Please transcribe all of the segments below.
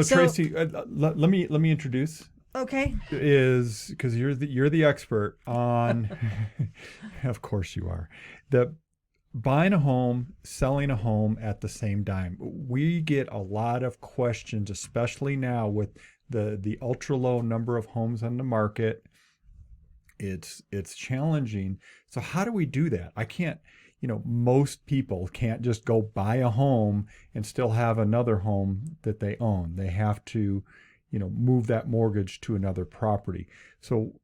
So Tracy, let me introduce. Okay. Is because you're the expert on. Of course you are. The buying a home, selling a home at the same time. We get a lot of questions, especially now with the ultra low number of homes on the market. It's challenging. So how do we do that? I can't, most people can't just go buy a home and still have another home that they own. They have to, move that mortgage to another property. So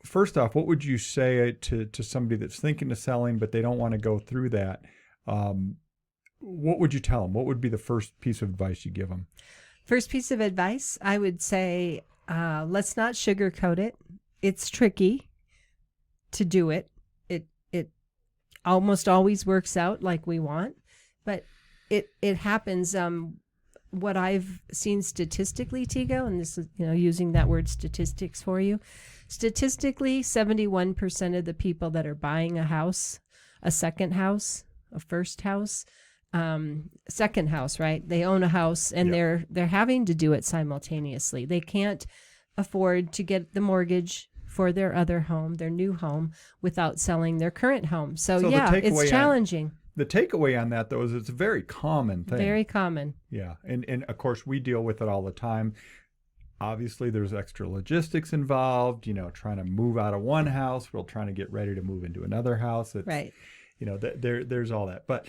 first off, what would you say to somebody that's thinking of selling, but they don't want to go through that? What would you tell them? What would be the first piece of advice you give them? First piece of advice, I would say, let's not sugarcoat it. It's tricky to do it. It almost always works out like we want, but it happens. What I've seen statistically, Tego, and this is using that word statistics for you. Statistically, 71% of the people that are buying a house, a second house, a first house, second house, right? They own a house and they're having to do it simultaneously. They can't afford to get the mortgage for their other home, their new home, without selling their current home. So it's challenging. The takeaway on that, though, is it's a very common thing. Very common. Yeah. And of course, we deal with it all the time. Obviously, there's extra logistics involved, trying to move out of one house while trying to get ready to move into another house. Right. There's all that. But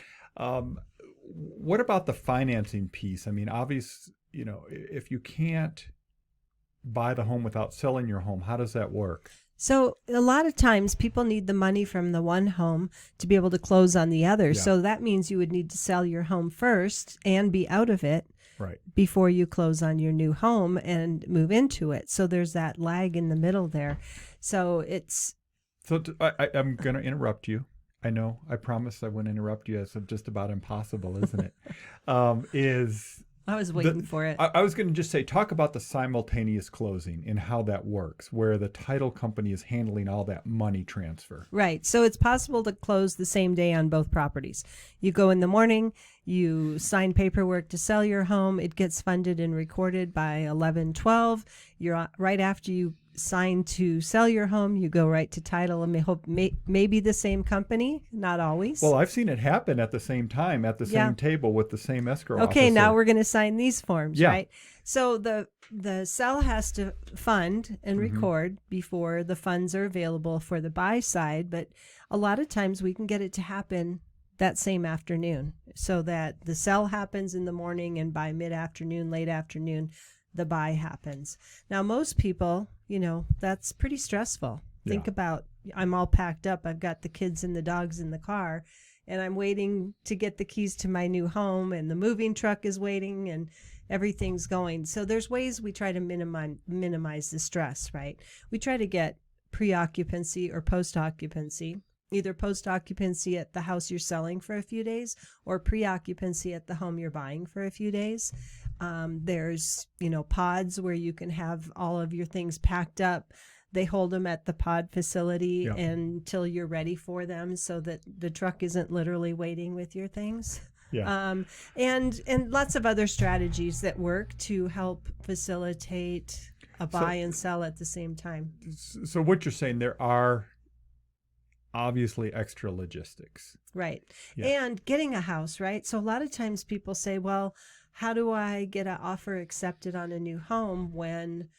what about the financing piece? I mean, obviously, if you can't buy the home without selling your home, how does that work? So a lot of times people need the money from the one home to be able to close on the other. Yeah. So that means you would need to sell your home first and be out of it right before you close on your new home and move into it. So there's that lag in the middle there. So I'm going to interrupt you. I know. I promised I wouldn't interrupt you. It's just about impossible, isn't it? I was waiting for it. I was going to just say, talk about the simultaneous closing and how that works, where the title company is handling all that money transfer. Right. So it's possible to close the same day on both properties. You go in the morning, you sign paperwork to sell your home. It gets funded and recorded by 11/12. You're right after you sign to sell your home, you go right to title, and maybe the same company, not always. Well, I've seen it happen at the same time, at the same table with the same escrow officer. Okay, now we're going to sign these forms, right? So the sell has to fund and record before the funds are available for the buy side, but a lot of times we can get it to happen that same afternoon so that the sell happens in the morning and by mid-afternoon, late afternoon, the buy happens. Now, most people, that's pretty stressful. Think about, I'm all packed up. I've got the kids and the dogs in the car, and I'm waiting to get the keys to my new home, and the moving truck is waiting, and everything's going. So there's ways we try to minimize the stress, right? We try to get pre-occupancy or post-occupancy, either post-occupancy at the house you're selling for a few days or pre-occupancy at the home you're buying for a few days. There's, pods where you can have all of your things packed up. They hold them at the pod facility until you're ready for them so that the truck isn't literally waiting with your things. Yeah. And lots of other strategies that work to help facilitate a buy and sell at the same time. So what you're saying, there are obviously extra logistics. Right. Yeah. And getting a house, right? So a lot of times people say, well, how do I get an offer accepted on a new home when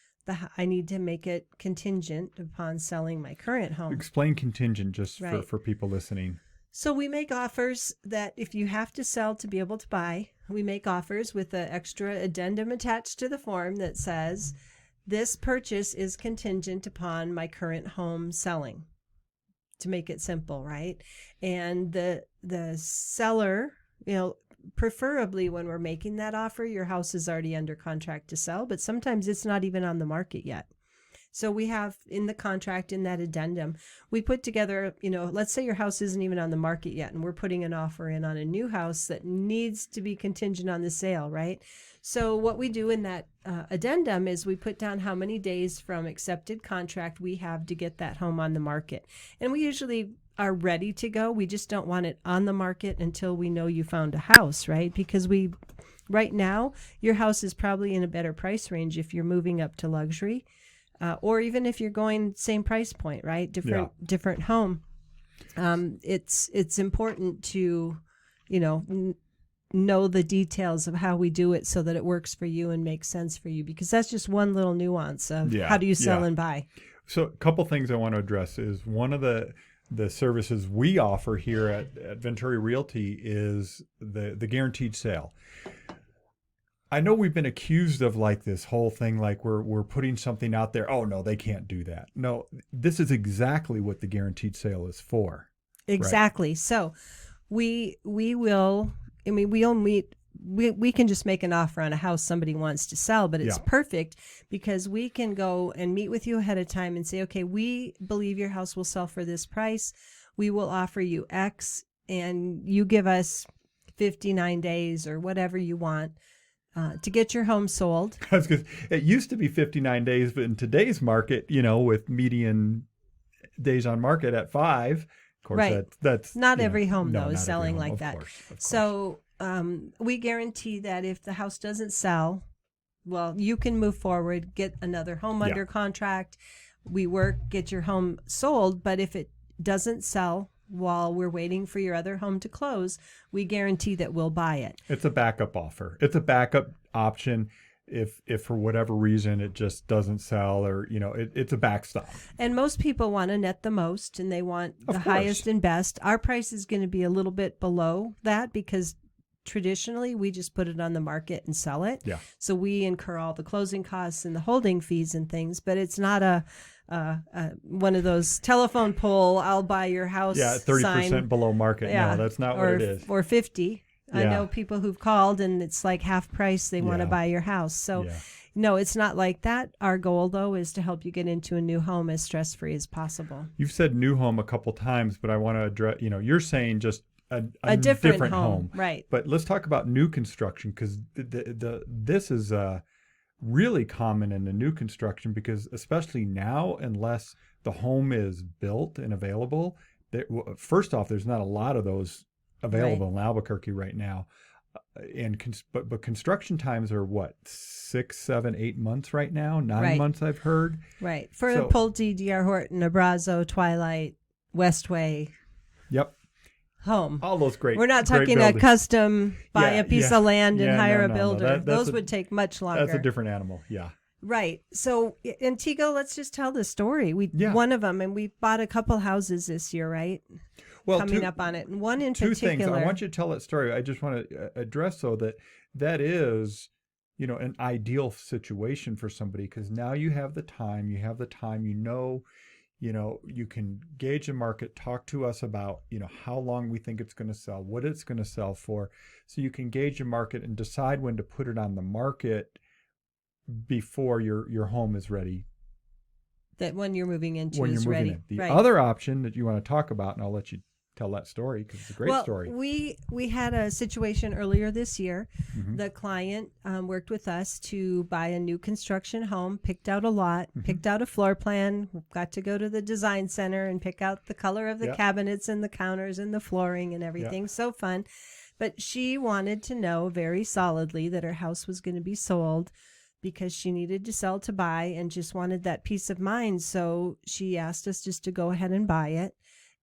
I need to make it contingent upon selling my current home? Explain contingent just for people listening. So we make offers that if you have to sell to be able to buy, we make offers with an extra addendum attached to the form that says, this purchase is contingent upon my current home selling, to make it simple, right? And the seller, preferably when we're making that offer, your house is already under contract to sell, but sometimes it's not even on the market yet. So we have in the contract, in that addendum, we put together, let's say your house isn't even on the market yet, and we're putting an offer in on a new house that needs to be contingent on the sale, right? So what we do in that addendum is we put down how many days from accepted contract we have to get that home on the market. And we usually are ready to go. We just don't want it on the market until we know you found a house, right? Because we right now, your house is probably in a better price range if you're moving up to luxury, or even if you're going same price point, right? Different home. It's important to, know the details of how we do it so that it works for you and makes sense for you, because that's just one little nuance of how do you sell and buy. So a couple things I want to address is one of the services we offer here at Venturi Realty is the guaranteed sale. I know we've been accused of like this whole thing, like we're putting something out there. Oh no, they can't do that. No, this is exactly what the guaranteed sale is for. Exactly. Right? So we will, we'll meet. We can just make an offer on a house somebody wants to sell, but it's perfect because we can go and meet with you ahead of time and say, okay, we believe your house will sell for this price. We will offer you X, and you give us 59 days or whatever you want to get your home sold. It used to be 59 days, but in today's market, with median days on market at 5, of course, that's not every home though is selling like that. Of course. So we guarantee that if the house doesn't sell, well, you can move forward, get another home under contract. We get your home sold. But if it doesn't sell while we're waiting for your other home to close, we guarantee that we'll buy it. It's a backup offer. It's a backup option. If for whatever reason it just doesn't sell, or it's a backstop. And most people want to net the most, and they want the highest and best. Our price is going to be a little bit below that because traditionally we just put it on the market and sell it. Yeah. So we incur all the closing costs and the holding fees and things, but it's not a one of those telephone pole, I'll buy your house. 30% below market. No, that's not what it is. Or 50. I know people who've called and it's like half price. They want to buy your house. So no, it's not like that. Our goal though is to help you get into a new home as stress-free as possible. You've said new home a couple times, but I want to address, you're saying just a different home. Right. But let's talk about new construction, because this is really common in the new construction, because especially now, unless the home is built and available, first off, there's not a lot of those available in Albuquerque right now. But construction times are what, 6, 7, 8 months right now? 9 months I've heard. Right. For Pulte, D.R. Horton, Abrazo, Twilight, Westway. Yep. Home. All those great. We're not talking a custom buy a piece of land and hire a builder. Those would take much longer. That's a different animal. Yeah. Right. So in Tego, let's just tell the story. One of them, and we bought a couple houses this year, right? Well, coming up on it, and one in two particular. Things. I want you to tell that story. I just want to address though that is, an ideal situation for somebody, because now you have the time. You can gauge the market, talk to us about, how long we think it's going to sell, what it's going to sell for. So you can gauge the market and decide when to put it on the market before your home is ready. That when you're moving into is ready. The other option that you want to talk about, and I'll let you tell that story because it's a great story. We had a situation earlier this year. Mm-hmm. The client worked with us to buy a new construction home, picked out a lot, picked out a floor plan, got to go to the design center and pick out the color of the cabinets and the counters and the flooring and everything. So fun. But she wanted to know very solidly that her house was going to be sold, because she needed to sell to buy and just wanted that peace of mind. So she asked us just to go ahead and buy it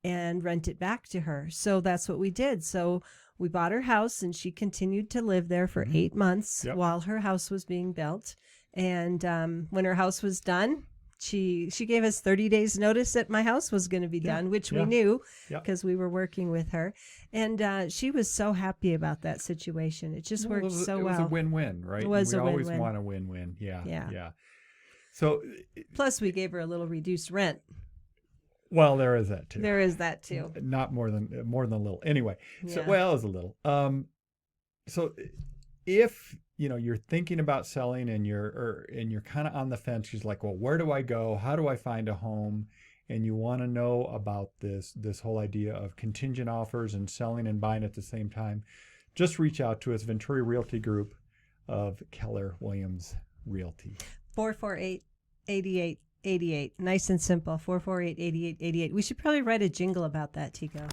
and rent it back to her. So that's what we did. So we bought her house, and she continued to live there for 8 months while her house was being built. And when her house was done, she gave us 30 days notice that my house was going to be done, which we knew because we were working with her. And she was so happy about that situation. It just worked so well. It was a win-win, right? It was a win-win. We always want a win-win. Yeah. So, plus we gave her a little reduced rent. Well, there is that too. Not more than a little. Anyway, so it was a little. So if you're thinking about selling and you're kind of on the fence, she's like, well, where do I go? How do I find a home? And you want to know about this whole idea of contingent offers and selling and buying at the same time, just reach out to us, Venturi Realty Group of Keller Williams Realty. 448-8888. Nice and simple. 448-8888. We should probably write a jingle about that, Tego.